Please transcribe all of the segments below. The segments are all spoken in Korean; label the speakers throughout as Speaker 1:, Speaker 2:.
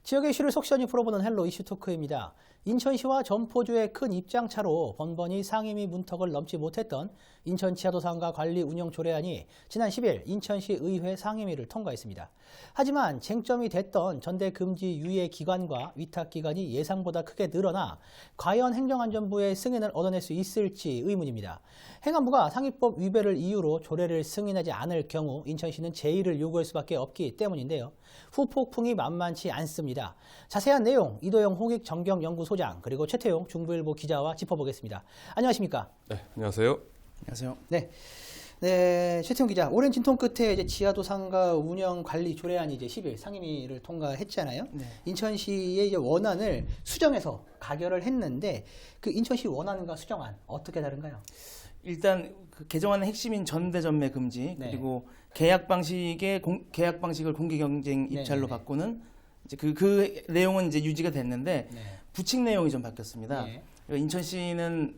Speaker 1: 지역의 이슈를 속 시원히 풀어보는 헬로 이슈 토크입니다. 인천시와 점포주의 큰 입장차로 번번이 상임위 문턱을 넘지 못했던 인천 지하도상가 관리 운영 조례안이 지난 10일 인천시 의회 상임위를 통과했습니다. 하지만 쟁점이 됐던 전대금지 유예 기간과 위탁 기간이 예상보다 크게 늘어나 과연 행정안전부의 승인을 얻어낼 수 있을지 의문입니다. 행안부가 상위법 위배를 이유로 조례를 승인하지 않을 경우 인천시는 제의를 요구할 수밖에 없기 때문인데요. 후폭풍이 만만치 않습니다. 자세한 내용 이도영 홍익정경연구소장 그리고 최태용 중부일보 기자와 짚어보겠습니다. 안녕하십니까?
Speaker 2: 네, 안녕하세요.
Speaker 3: 안녕하세요.
Speaker 1: 네, 최태용 기자. 오랜 진통 끝에 이제 지하도상가 운영 관리 조례안이 이제 10일 상임위를 통과했잖아요.
Speaker 3: 네.
Speaker 1: 인천시의 이제 원안을 수정해서 가결을 했는데 그 인천시 원안과 수정안 어떻게 다른가요?
Speaker 3: 일단 그 개정안의 핵심인 전대전매 금지 그리고 계약 방식을 공개 경쟁 입찰로 바꾸는 이제 그 내용은 이제 유지가 됐는데 부칙 내용이 좀 바뀌었습니다. 인천시는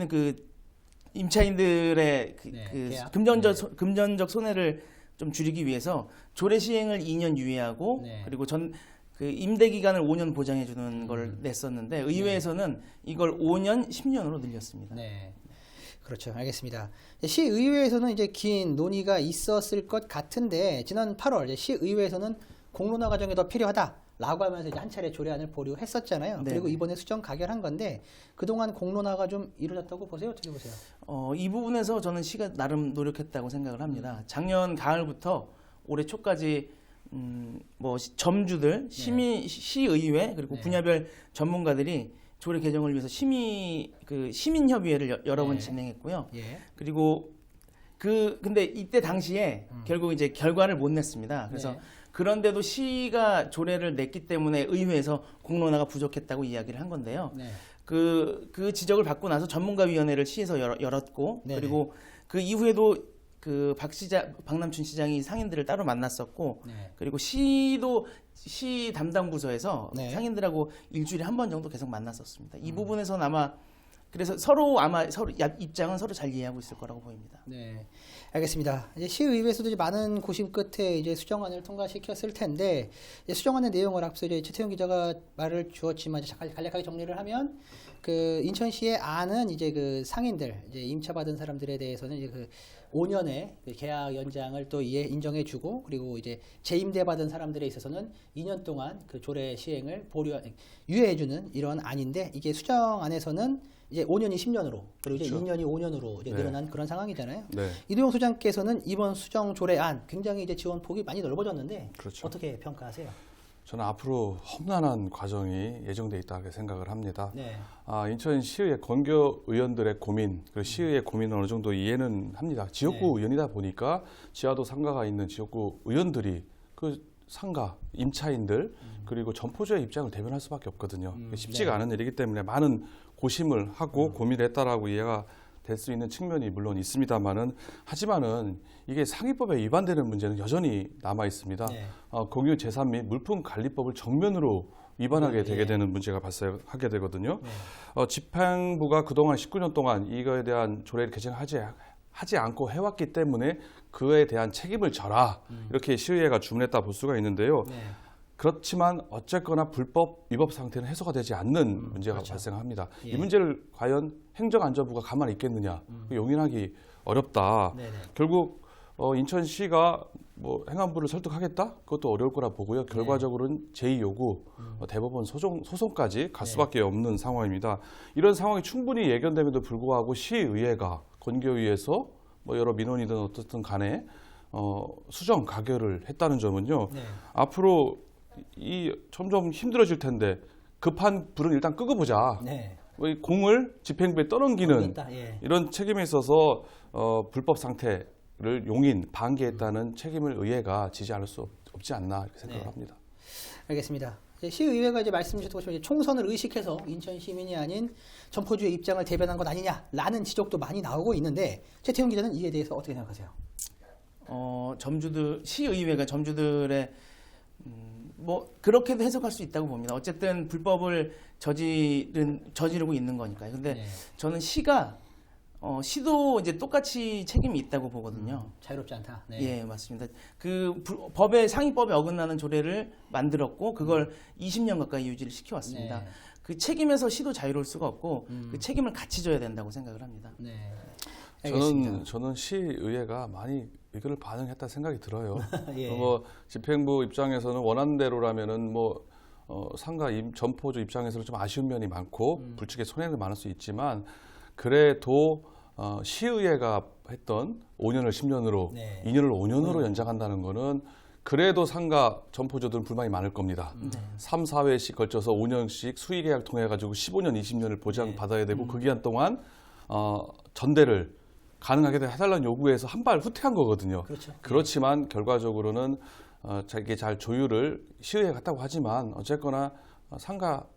Speaker 3: 그 임차인들의 금전적 손해를 좀 줄이기 위해서 조례 시행을 2년 유예하고 그리고 그 임대 기간을 5년 보장해 주는 걸 냈었는데 의회에서는 이걸 5년, 10년으로 늘렸습니다.
Speaker 1: 네. 그렇죠. 알겠습니다. 시의회에서는 이제 긴 논의가 있었을 것 같은데 지난 8월 이제 시의회에서는 공론화 과정이 더 필요하다라고 하면서 이제 한 차례 조례안을 보류했었잖아요.
Speaker 3: 네.
Speaker 1: 그리고 이번에 수정 가결한 건데 그동안 공론화가 좀 이루어졌다고 보세요? 어떻게 보세요?
Speaker 3: 이 부분에서 저는 시가 나름 노력했다고 생각을 합니다. 작년 가을부터 올해 초까지 점주들, 시의회 그리고 분야별 전문가들이 조례 개정을 위해서 시민협의회를 여러 번 진행했고요. 그리고 근데 이때 당시에 결국 이제 결과를 못 냈습니다. 그래서 그런데도 시가 조례를 냈기 때문에 의회에서 공론화가 부족했다고 이야기를 한 건데요. 그 지적을 받고 나서 전문가위원회를 시에서 열었고 그리고 그 이후에도 그 박남춘 시장이 상인들을 따로 만났었고 그리고 시 담당 부서에서 상인들하고 일주일에 한 번 정도 계속 만났었습니다. 이 부분에서는 아마 그래서 서로 입장은 서로 잘 이해하고 있을 거라고 보입니다.
Speaker 1: 네, 알겠습니다. 이제 시의회에서도 이제 많은 고심 끝에 이제 수정안을 통과시켰을 텐데 이제 수정안의 내용을 앞서 이제 최태용 기자가 말을 주었지만 이제 간략하게 정리를 하면 그 인천시의 안은 이제 그 상인들 이제 임차 받은 사람들에 대해서는 이제 그 5년의 계약 연장을 또 인정해주고 그리고 이제 재임대 받은 사람들에 있어서는 2년 동안 그 조례 시행을 유예해주는 이런 안인데 이게 수정안에서는 이제 5년이 10년으로 그리고 이제 2년이 5년으로 이제 늘어난 그런 상황이잖아요. 이도영 소장께서는 이번 수정 조례안 굉장히 이제 지원 폭이 많이 넓어졌는데 어떻게 평가하세요?
Speaker 2: 저는 앞으로 험난한 과정이 예정돼 있다고 생각을 합니다. 인천시의회 권교 의원들의 고민, 그리고 시의회 고민은 어느 정도 이해는 합니다. 지역구 의원이다 보니까 지하도 상가가 있는 지역구 의원들이 그 상가, 임차인들, 그리고 점포주의 입장을 대변할 수밖에 없거든요. 쉽지가 않은 일이기 때문에 많은 고심을 하고 고민을 했다라고 이해가 될 수 있는 측면이 물론 있습니다만은 하지만은 이게 상위법에 위반되는 문제는 여전히 남아 있습니다. 공유 재산 및 물품 관리법을 정면으로 위반하게 되게 되는 문제가 발생하게 되거든요. 집행부가 그동안 19년 동안 이거에 대한 조례를 개정하지 않고 해왔기 때문에 그에 대한 책임을 져라 이렇게 시의회가 주문했다 볼 수가 있는데요. 그렇지만 어쨌거나 불법 위법 상태는 해소가 되지 않는 문제가 발생합니다. 이 문제를 과연 행정안전부가 가만히 있겠느냐 용인하기 어렵다. 결국 인천시가 행안부를 설득하겠다? 그것도 어려울 거라 보고요. 결과적으로는 제2요구 대법원 소송까지 갈 수밖에 없는 상황입니다. 이런 상황이 충분히 예견됨에도 불구하고 시의회가 권교위에서 여러 민원이든 어떻든 간에 수정 가결을 했다는 점은요. 앞으로 점점 힘들어질 텐데 급한 불은 일단 끄고 보자. 이 공을 집행부에 떠넘기는 이런 책임에 있어서 불법 상태를 용인, 방기했다는 책임을 의회가 지지 않을 수 없지 않나 이렇게 생각을 합니다.
Speaker 1: 알겠습니다. 시의회가 이제 말씀 주셨던 것처럼 총선을 의식해서 인천 시민이 아닌 점포주의 입장을 대변한 것 아니냐라는 지적도 많이 나오고 있는데 최태용 기자는 이에 대해서 어떻게 생각하세요?
Speaker 3: 시의회가 점주들의 그렇게도 해석할 수 있다고 봅니다. 어쨌든 불법을 저지르고 있는 거니까요. 근데 저는 시가 시도 이제 똑같이 책임이 있다고 보거든요.
Speaker 1: 자유롭지 않다. 네.
Speaker 3: 예, 맞습니다. 법의 상위법에 어긋나는 조례를 만들었고 그걸 20년 가까이 유지를 시켜왔습니다.
Speaker 1: 네.
Speaker 3: 그 책임에서 시도 자유로울 수가 없고 그 책임을 같이 져야 된다고 생각을 합니다.
Speaker 1: 네. 알겠습니다.
Speaker 2: 저는 시의회가 많이 의견을 반영했다 생각이 들어요.
Speaker 1: 예.
Speaker 2: 뭐 집행부 입장에서는 원안대로라면은 상가 점포주 입장에서는 좀 아쉬운 면이 많고 불측의 손해는 많을 수 있지만 그래도 시의회가 했던 5년을 10년으로
Speaker 1: 네.
Speaker 2: 2년을 5년으로 연장한다는 거는 그래도 상가 점포주들은 불만이 많을 겁니다. 3, 4회씩 걸쳐서 5년씩 수의계약 통해 가지고 15년, 20년을 보장받아야 되고 그 기간 동안 전대를 가능하게 해달라는 요구에서 한 발 후퇴한 거거든요.
Speaker 1: 그렇죠.
Speaker 2: 그렇지만 결과적으로는 자기 잘 조율을 시의회에 갔다고 하지만 어쨌거나 상가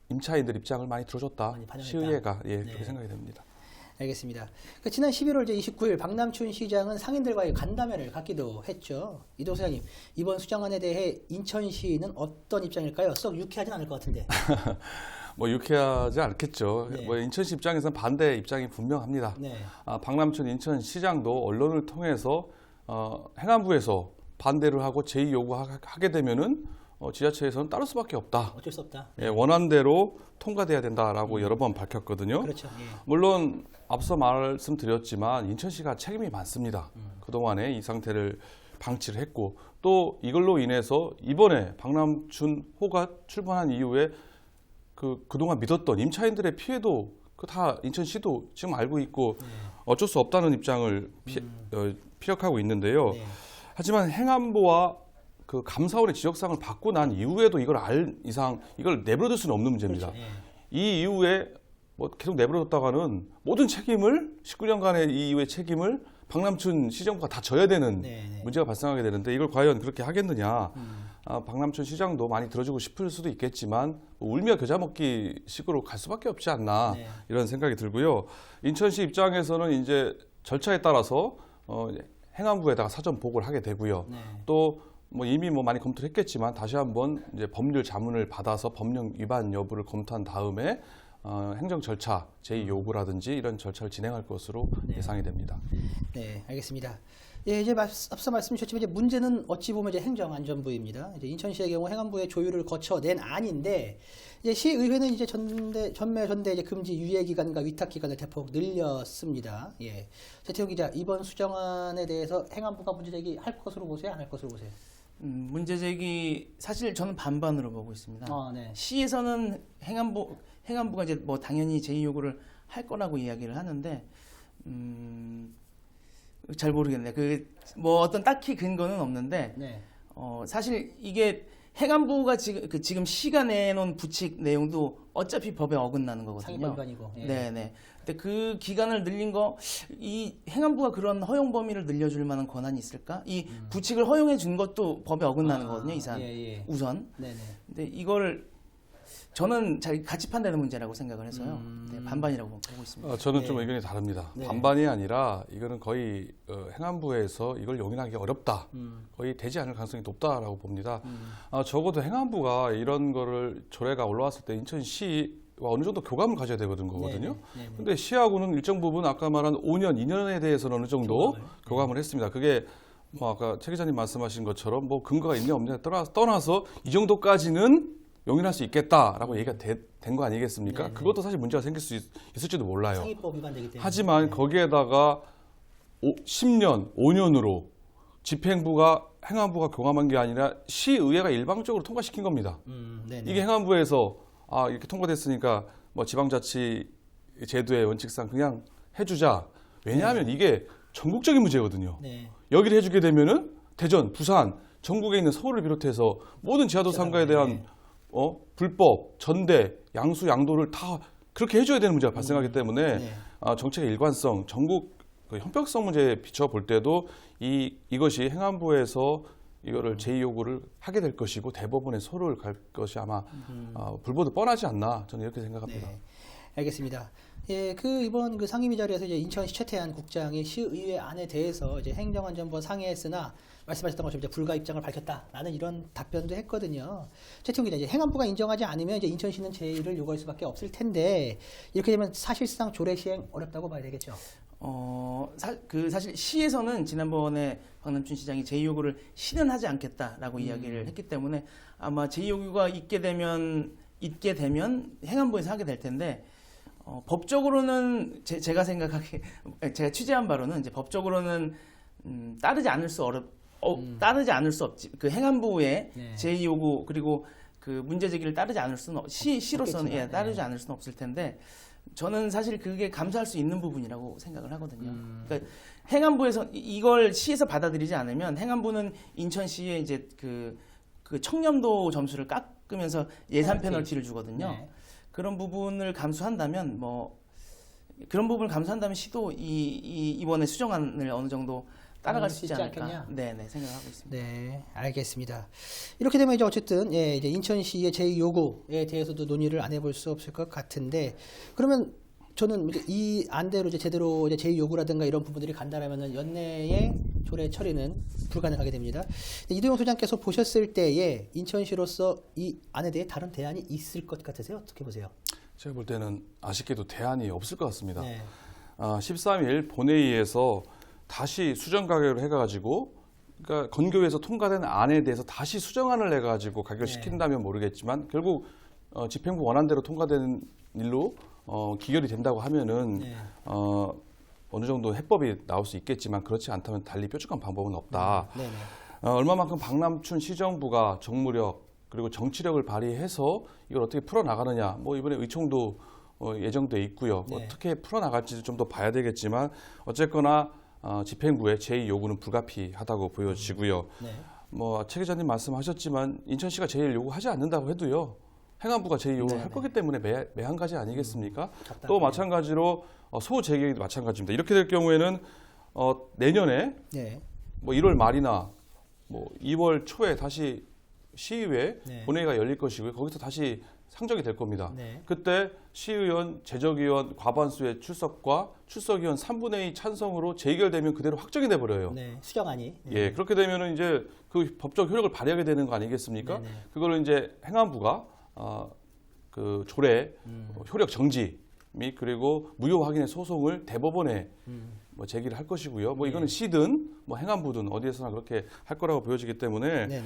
Speaker 2: 임차인들 입장을 많이 들어줬다.
Speaker 1: 많이 반영했다.
Speaker 2: 시의회가
Speaker 1: 네.
Speaker 2: 그렇게 생각이 됩니다.
Speaker 1: 알겠습니다. 지난 11월 29일 박남춘 시장은 상인들과의 간담회를 갖기도 했죠. 이도 소장님, 이번 수정안에 대해 인천시는 어떤 입장일까요? 썩 유쾌하진 않을 것 같은데.
Speaker 2: 유쾌하지 않겠죠.
Speaker 1: 네.
Speaker 2: 인천시 입장에서는 반대 입장이 분명합니다.
Speaker 1: 네.
Speaker 2: 박남춘 인천시장도 언론을 통해서 행안부에서 반대를 하고 제의 요구하게 되면은 지자체에서는 따를 수밖에 없다.
Speaker 1: 어쩔 수 없다.
Speaker 2: 예, 원안대로 통과돼야 된다라고 여러 번 밝혔거든요.
Speaker 1: 그렇죠. 예.
Speaker 2: 물론 앞서 말씀드렸지만 인천시가 책임이 많습니다. 그동안에 이 상태를 방치를 했고 또 이걸로 인해서 이번에 박남춘 호가 출범한 이후에 그동안 믿었던 임차인들의 피해도 다 인천시도 지금 알고 있고 어쩔 수 없다는 입장을 피력하고 있는데요.
Speaker 1: 네.
Speaker 2: 하지만 행안부와 그 감사원의 지적사항을 받고 난 이후에도 이걸 알 이상 이걸 내버려둘 수는 없는 문제입니다.
Speaker 1: 그렇죠. 예.
Speaker 2: 이 이후에 계속 내버려뒀다가는 모든 책임을 19년간의 이 이후의 책임을 박남춘 시정부가 다 져야 되는
Speaker 1: 네.
Speaker 2: 문제가 발생하게 되는데 이걸 과연 그렇게 하겠느냐? 박남춘 시장도 많이 들어주고 싶을 수도 있겠지만 울며 겨자 먹기 식으로 갈 수밖에 없지 않나
Speaker 1: 네.
Speaker 2: 이런 생각이 들고요. 인천시 입장에서는 이제 절차에 따라서 행안부에다가 사전 보고를 하게 되고요.
Speaker 1: 네.
Speaker 2: 또 이미 많이 검토를 했겠지만 다시 한번 이제 법률 자문을 받아서 법령 위반 여부를 검토한 다음에 행정 절차, 제의 요구라든지 이런 절차를 진행할 것으로 예상이 됩니다.
Speaker 1: 네, 알겠습니다. 예, 이제 앞서 말씀 주셨지만 이제 문제는 어찌 보면 이제 행정안전부입니다. 이제 인천시의 경우 행안부의 조율을 거쳐낸 안인데 이제 시의회는 이제 전매 이제 금지 유예 기간과 위탁 기간을 대폭 늘렸습니다. 예, 최태용 기자, 이번 수정안에 대해서 행안부가 문제 제기할 것으로 보세요, 안 할 것으로 보세요?
Speaker 3: 문제 제기 사실 저는 반반으로 보고 있습니다.
Speaker 1: 네.
Speaker 3: 시에서는 행안부가 이제 당연히 제의 요구를 할 거라고 이야기를 하는데 잘 모르겠네요. 어떤 딱히 근거는 없는데
Speaker 1: 네.
Speaker 3: 사실 이게 행안부가 지금 시가 내놓은 부칙 내용도 어차피 법에 어긋나는 거거든요.
Speaker 1: 상위법 위반이고. 예.
Speaker 3: 네네. 근데 그 기간을 늘린 이 행안부가 그런 허용 범위를 늘려줄 만한 권한이 있을까? 이 부칙을 허용해 준 것도 법에 어긋나는 거거든요.
Speaker 1: 예.
Speaker 3: 우선.
Speaker 1: 네네.
Speaker 3: 근데 이걸 저는 잘 같이 판단하는 문제라고 생각을 해서요. 네, 반반이라고 보고 있습니다.
Speaker 2: 저는 좀 의견이 다릅니다.
Speaker 1: 네.
Speaker 2: 반반이 아니라 이거는 거의 행안부에서 이걸 용인하기 어렵다. 거의 되지 않을 가능성이 높다라고 봅니다. 적어도 행안부가 이런 거를 조례가 올라왔을 때 인천시와 어느 정도 교감을 가져야 되거든요.
Speaker 1: 네네.
Speaker 2: 근데 시하고는 일정 부분 아까 말한 5년, 2년에 대해서는 어느 정도 교감을 했습니다. 그게 아까 최 기자님 말씀하신 것처럼 근거가 있냐 없냐에 떠나서 이 정도까지는 용인할 수 있겠다라고 얘기가 된 거 아니겠습니까?
Speaker 1: 네네.
Speaker 2: 그것도 사실 문제가 생길 수 있을지도 몰라요.
Speaker 1: 상위법 위반되기 때문에.
Speaker 2: 하지만 거기에다가 10년, 5년으로 집행부가 행안부가 교감한 게 아니라 시의회가 일방적으로 통과시킨 겁니다.
Speaker 1: 네네.
Speaker 2: 이게 행안부에서 이렇게 통과됐으니까 지방자치 제도의 원칙상 그냥 해주자. 왜냐하면 이게 전국적인 문제거든요.
Speaker 1: 네.
Speaker 2: 여기를 해주게 되면은 대전, 부산, 전국에 있는 서울을 비롯해서 모든 지하도 상가에 대한 불법, 전대, 양수, 양도를 다 그렇게 해줘야 되는 문제가 발생하기 때문에
Speaker 1: 네.
Speaker 2: 정책의 일관성, 전국 형평성 문제에 비춰 볼 때도 이것이 행안부에서 이거를 제의 요구를 하게 될 것이고 대법원에 소를 갈 것이 아마 불보듯 뻔하지 않나 저는 이렇게 생각합니다.
Speaker 1: 네. 알겠습니다. 예, 이번 상임위 자리에서 이제 인천시 최태한 국장이 시의회 안에 대해서 이제 행정안전부와 상의했으나 말씀하셨던 것처럼 이제 불가 입장을 밝혔다라는 이런 답변도 했거든요. 최태훈 기자, 이제 행안부가 인정하지 않으면 이제 인천시는 제의를 요구할 수밖에 없을 텐데 이렇게 되면 사실상 조례 시행 어렵다고 봐야 되겠죠.
Speaker 3: 사실 시에서는 지난번에 박남춘 시장이 제의 요구를 실현하지 않겠다라고 이야기를 했기 때문에 아마 제의 요구가 있게 되면 행안부에서 하게 될 텐데 법적으로는 제가 생각하기에 제가 취재한 바로는 이제 법적으로는 따르지 않을 수 없지. 그 행안부의
Speaker 1: 네.
Speaker 3: 제의 요구 그리고 그 문제 제기를 따르지 않을 수는 시로서는
Speaker 1: 없겠지만,
Speaker 3: 따르지 않을 수는 없을 텐데 저는 사실 그게 감수할 수 있는 부분이라고 생각을 하거든요. 그러니까 행안부에서 이걸 시에서 받아들이지 않으면 행안부는 인천시에 이제 그 청렴도 점수를 깎으면서 예산 페널티를 주거든요.
Speaker 1: 네.
Speaker 3: 그런 부분을 감수한다면 시도 이번에 수정안을 어느 정도 따라갈 수 있지 않을까. 네네 생각하고 있습니다.
Speaker 1: 네, 알겠습니다. 이렇게 되면 이제 어쨌든 이제 인천시의 제의 요구에 대해서도 논의를 안 해볼 수 없을 것 같은데 그러면 저는 이제 이 안대로 이제 제대로 이제 제의 요구라든가 이런 부분들이 간다라면은 연내에 조례 처리는 불가능하게 됩니다. 이도영 소장께서 보셨을 때에 인천시로서 이 안에 대해 다른 대안이 있을 것 같으세요? 어떻게 보세요?
Speaker 2: 제가 볼 때는 아쉽게도 대안이 없을 것 같습니다.
Speaker 1: 네.
Speaker 2: 13일 본회의에서 다시 수정 가결을 해가지고 그러니까 건교에서 통과된 안에 대해서 다시 수정안을 내가지고 가결시킨다면 모르겠지만 결국 집행부 원안대로 통과된 일로 기결이 된다고 하면은 어느 정도 해법이 나올 수 있겠지만 그렇지 않다면 달리 뾰족한 방법은 없다. 얼마만큼 박남춘 시정부가 정무력 그리고 정치력을 발휘해서 이걸 어떻게 풀어나가느냐. 뭐 이번에 의총도 예정돼 있고요.
Speaker 1: 네.
Speaker 2: 어떻게 풀어나갈지 좀 더 봐야 되겠지만 어쨌거나 집행부의 제의 요구는 불가피하다고 보여지고요. 최 기자님 말씀하셨지만 인천시가 제의를 요구하지 않는다고 해도요. 행안부가 제의 요구를 할 거기 때문에 매한가지 아니겠습니까? 또 마찬가지로 소재계도 마찬가지입니다. 이렇게 될 경우에는 내년에 1월 말이나 2월 초에 다시 시의회 본회의가 열릴 것이고요. 거기서 다시 상정이 될 겁니다. 그때 시의원, 재적의원 과반수의 출석과 출석의원 3분의 2 찬성으로 재결되면 그대로 확정이 돼 버려요.
Speaker 1: 수정안이.
Speaker 2: 예, 그렇게 되면은 이제 그 법적 효력을 발휘하게 되는 거 아니겠습니까? 그걸 이제 행안부가 그 조례 효력 정지 및 그리고 무효 확인의 소송을 대법원에 제기를 할 것이고요. 이거는 시든 행안부든 어디에서나 그렇게 할 거라고 보여지기 때문에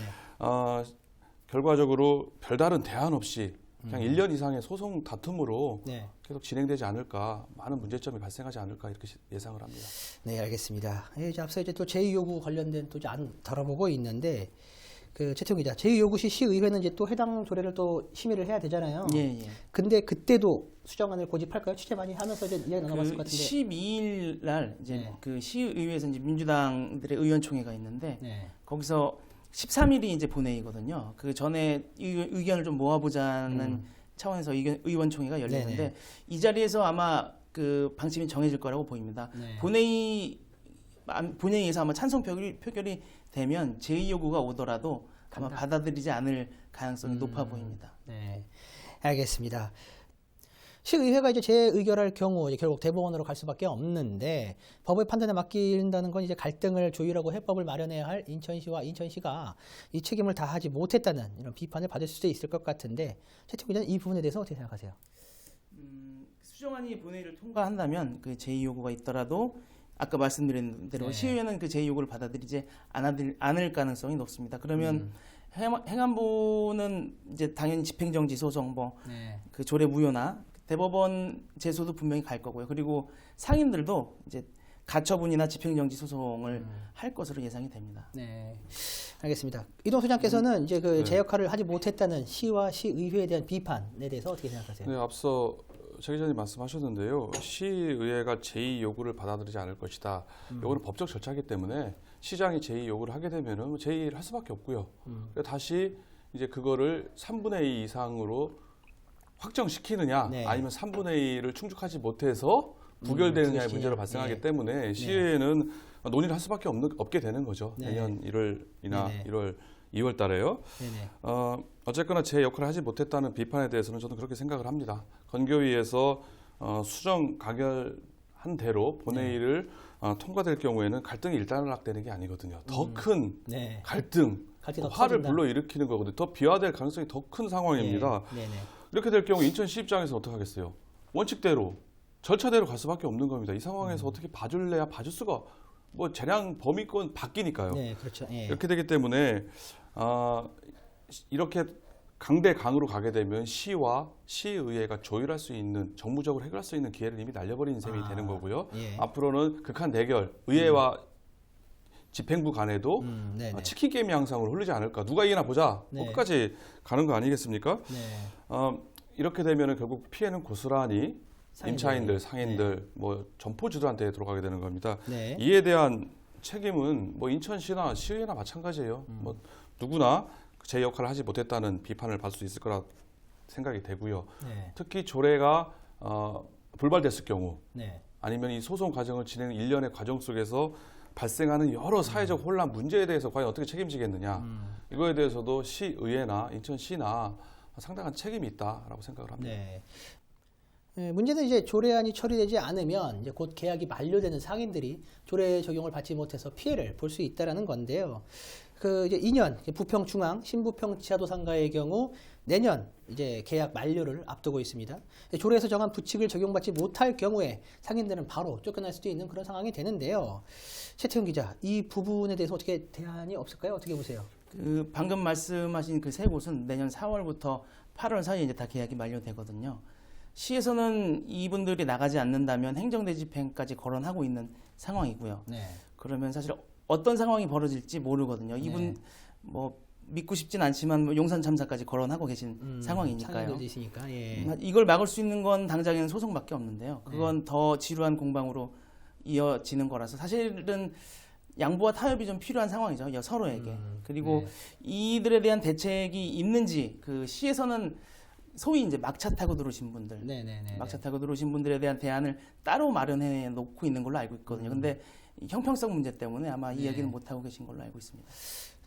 Speaker 2: 결과적으로 별다른 대안 없이 그냥 1년 이상의 소송 다툼으로 계속 진행되지 않을까, 많은 문제점이 발생하지 않을까 이렇게 예상을 합니다.
Speaker 1: 네, 알겠습니다. 이제 앞서 이제 또 제의 요구 관련된 또 이제 안 다뤄보고 있는데 최태훈 기자, 제의 요구 시 시의회는 이제 또 해당 조례를 또 심의를 해야 되잖아요. 근데 그때도 수정안을 고집할까요? 취재 많이 하면서 이제 이야기 나눠봤을 것 같은데.
Speaker 3: 12일 날 이제 그 시의회에서 이제 민주당들의 의원총회가 있는데 거기서 13일이 이제 본회의거든요. 그 전에 의견을 좀 모아보자는 차원에서 의원총회가 열리는데 이 자리에서 아마 그 방침이 정해질 거라고 보입니다. 본회의에서 아마 찬성 표결이 되면 제의 요구가 오더라도 아마 받아들이지 않을 가능성이 높아 보입니다.
Speaker 1: 네, 알겠습니다. 시의회가 이제 재의결할 경우 이제 결국 대법원으로 갈 수밖에 없는데 법의 판단에 맡긴다는 건 이제 갈등을 조율하고 해법을 마련해야 할 인천시와 인천시가 이 책임을 다하지 못했다는 이런 비판을 받을 수도 있을 것 같은데 최태훈 기자는 이 부분에 대해서 어떻게 생각하세요?
Speaker 3: 수정안이 본회의를 통과한다면 그 제의 요구가 있더라도 아까 말씀드린 대로 시의회는 그 제의 요구를 받아들이지 않을 가능성이 높습니다. 그러면 행안부는 이제 당연히 집행정지 소송 그 조례 무효나 대법원 제소도 분명히 갈 거고요. 그리고 상인들도 이제 가처분이나 집행정지 소송을 할 것으로 예상이 됩니다.
Speaker 1: 네, 알겠습니다. 이동 소장께서는 이제 제 역할을 하지 못했다는 시와 시의회에 대한 비판에 대해서 어떻게 생각하세요?
Speaker 2: 네, 앞서 최 기자님 말씀하셨는데요. 시의회가 제의 요구를 받아들이지 않을 것이다. 이거는 법적 절차이기 때문에 시장이 제의 요구를 하게 되면은 제의를 할 수밖에 없고요. 다시 이제 그거를 3분의 2 이상으로 확정시키느냐 아니면 3분의 2를 충족하지 못해서 부결되느냐의 문제로 발생하기 때문에 시의회는 논의를 할 수밖에 없게 되는 거죠. 내년 1월이나 2월 달에요. 어쨌거나 제 역할을 하지 못했다는 비판에 대해서는 저는 그렇게 생각을 합니다. 건교위에서 수정 가결한 대로 본회의를 통과될 경우에는 갈등이 일단락되는 게 아니거든요. 더 큰 갈등, 화를 불러일으키는 거거든요. 더 비화될 가능성이 더 큰 상황입니다. 이렇게 될 경우 인천시 입장에서 어떻게 하겠어요? 원칙대로, 절차대로 갈 수밖에 없는 겁니다. 이 상황에서 어떻게 봐줄래야 봐줄 수가, 뭐 재량 범위권 바뀌니까요.
Speaker 1: 네, 그렇죠.
Speaker 2: 이렇게 되기 때문에 이렇게 강대강으로 가게 되면 시와 시의회가 조율할 수 있는, 정무적으로 해결할 수 있는 기회를 이미 날려버린 셈이 되는 거고요. 앞으로는 극한 대결, 의회와 집행부 간에도 치킨 게임 양상으로 흐르지 않을까. 누가 이기나 보자. 끝까지 가는 거 아니겠습니까? 이렇게 되면 결국 피해는 고스란히 임차인들, 상인들, 뭐 점포주들한테 들어가게 되는 겁니다. 이에 대한 책임은 뭐 인천시나 시의회나 마찬가지예요. 뭐 누구나 제 역할을 하지 못했다는 비판을 받을 수 있을 거라 생각이 되고요. 특히 조례가 불발됐을 경우, 아니면 이 소송 과정을 진행 일련의 과정 속에서 발생하는 여러 사회적 혼란 문제에 대해서 과연 어떻게 책임지겠느냐, 이거에 대해서도 시의회나 인천시나 상당한 책임이 있다라고 생각을 합니다.
Speaker 1: 문제는 이제 조례안이 처리되지 않으면 이제 곧 계약이 만료되는 상인들이 조례 적용을 받지 못해서 피해를 볼 수 있다라는 건데요. 그 이제 2년 부평 중앙, 신부평 지하도상가의 경우 내년 이제 계약 만료를 앞두고 있습니다. 조례에서 정한 부칙을 적용받지 못할 경우에 상인들은 바로 쫓겨날 수도 있는 그런 상황이 되는데요. 최태훈 기자, 이 부분에 대해서 어떻게 대안이 없을까요? 어떻게 보세요?
Speaker 3: 그 방금 말씀하신 그 세 곳은 내년 4월부터 8월 사이에 이제 다 계약이 만료되거든요. 시에서는 이분들이 나가지 않는다면 행정대집행까지 거론하고 있는 상황이고요. 그러면 사실 어떤 상황이 벌어질지 모르거든요. 이분 뭐 믿고 싶진 않지만 뭐 용산 참사까지 거론하고 계신 상황이니까요. 이걸 막을 수 있는 건 당장에는 소송밖에 없는데요. 그건 더 지루한 공방으로 이어지는 거라서 사실은 양보와 타협이 좀 필요한 상황이죠. 서로에게. 그리고 이들에 대한 대책이 있는지, 그 시에서는 소위 이제 막차 타고 들어오신 분들, 막차 타고 들어오신 분들에 대한 대안을 따로 마련해 놓고 있는 걸로 알고 있거든요. 근데 형평성 문제 때문에 아마 이 얘기는 못 하고 계신 걸로 알고 있습니다.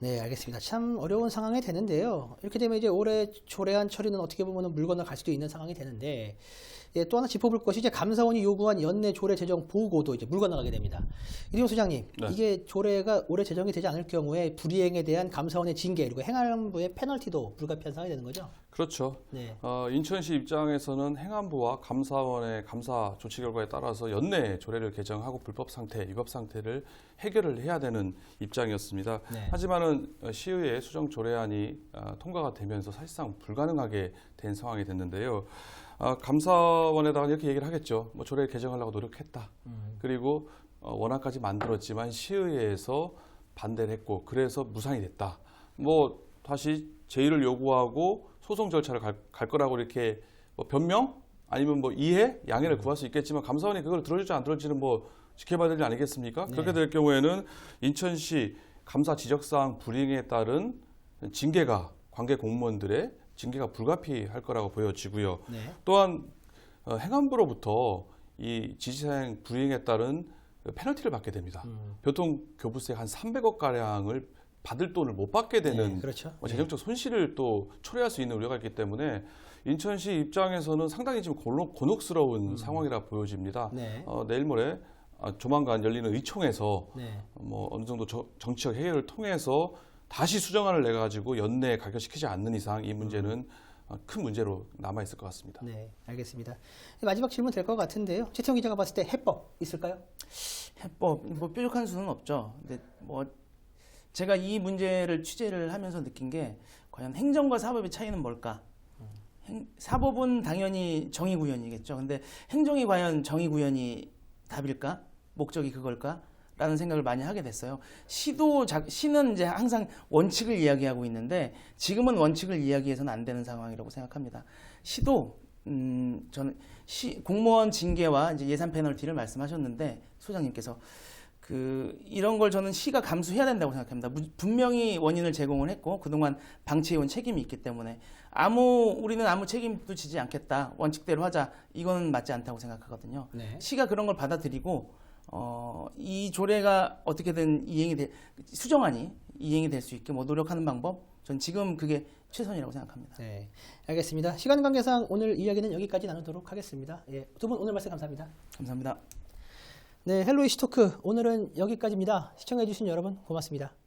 Speaker 1: 네, 알겠습니다. 참 어려운 상황이 되는데요. 이렇게 되면 이제 올해 조례안 처리는 어떻게 보면 물 건너 갈 수도 있는 상황이 되는데, 또 하나 짚어볼 것이 이제 감사원이 요구한 연내 조례 제정 보고도 이제 물 건너가게 됩니다. 이동훈 소장님, 이게 조례가 올해 제정이 되지 않을 경우에 불이행에 대한 감사원의 징계 그리고 행안부의 페널티도 불가피한 상황이 되는 거죠?
Speaker 2: 그렇죠. 인천시 입장에서는 행안부와 감사원의 감사 조치 결과에 따라서 연내 조례를 개정하고 불법 상태, 위법 상태를 해결을 해야 되는 입장이었습니다. 하지만은 시의회 수정 조례안이 통과가 되면서 사실상 불가능하게 된 상황이 됐는데요. 감사원에다가 이렇게 얘기를 하겠죠. 뭐 조례를 개정하려고 노력했다. 그리고 원안까지 만들었지만 시의회에서 반대를 했고 그래서 무산이 됐다. 뭐 다시 제의를 요구하고 소송 절차를 갈 거라고 이렇게 뭐 변명 아니면 뭐 이해, 양해를 구할 수 있겠지만 감사원이 그걸 들어줄지 안 들어줄지는 뭐 지켜봐야 될 일 아니겠습니까? 그렇게 될 경우에는 인천시 감사 지적사항 불이행에 따른 징계가 관계 공무원들의 징계가 불가피할 거라고 보여지고요. 또한 행안부로부터 이 지시사항 불이행에 따른 페널티를 받게 됩니다. 교통교부세 한 300억 가량을 받을 돈을 못 받게 되는 재정적 손실을 또 초래할 수 있는 우려가 있기 때문에 인천시 입장에서는 상당히 지금 곤혹스러운 상황이라 보여집니다. 내일 모레 조만간 열리는 의총에서 뭐 어느 정도 정치적 해결을 통해서 다시 수정안을 내 가지고 연내에 가결시키지 않는 이상 이 문제는 큰 문제로 남아 있을 것 같습니다.
Speaker 1: 네, 알겠습니다. 마지막 질문 될 것 같은데요. 최태형 기자가 봤을 때 해법 있을까요?
Speaker 3: 해법 뭐 뾰족한 수는 없죠. 근데 뭐 제가 이 문제를 취재를 하면서 느낀 게 과연 행정과 사법의 차이는 뭘까? 사법은 당연히 정의구현이겠죠. 근데 행정이 과연 정의구현이 답일까? 목적이 그걸까? 라는 생각을 많이 하게 됐어요. 시는 이제 항상 원칙을 이야기하고 있는데 지금은 원칙을 이야기해서는 안 되는 상황이라고 생각합니다. 시도 저는 공무원 징계와 이제 예산 페널티를 말씀하셨는데 소장님께서 이런 걸 저는 시가 감수해야 된다고 생각합니다. 분명히 원인을 제공을 했고 그동안 방치해온 책임이 있기 때문에 우리는 아무 책임도 지지 않겠다. 원칙대로 하자. 이건 맞지 않다고 생각하거든요. 시가 그런 걸 받아들이고 이 조례가 어떻게든 수정안이 이행이 될 수 있게 뭐 노력하는 방법, 전 지금 그게 최선이라고 생각합니다.
Speaker 1: 네, 알겠습니다. 시간 관계상 오늘 이야기는 여기까지 나누도록 하겠습니다. 예, 두 분 오늘 말씀 감사합니다.
Speaker 3: 감사합니다.
Speaker 1: 네, 헬로 이슈 토크 오늘은 여기까지입니다. 시청해주신 여러분 고맙습니다.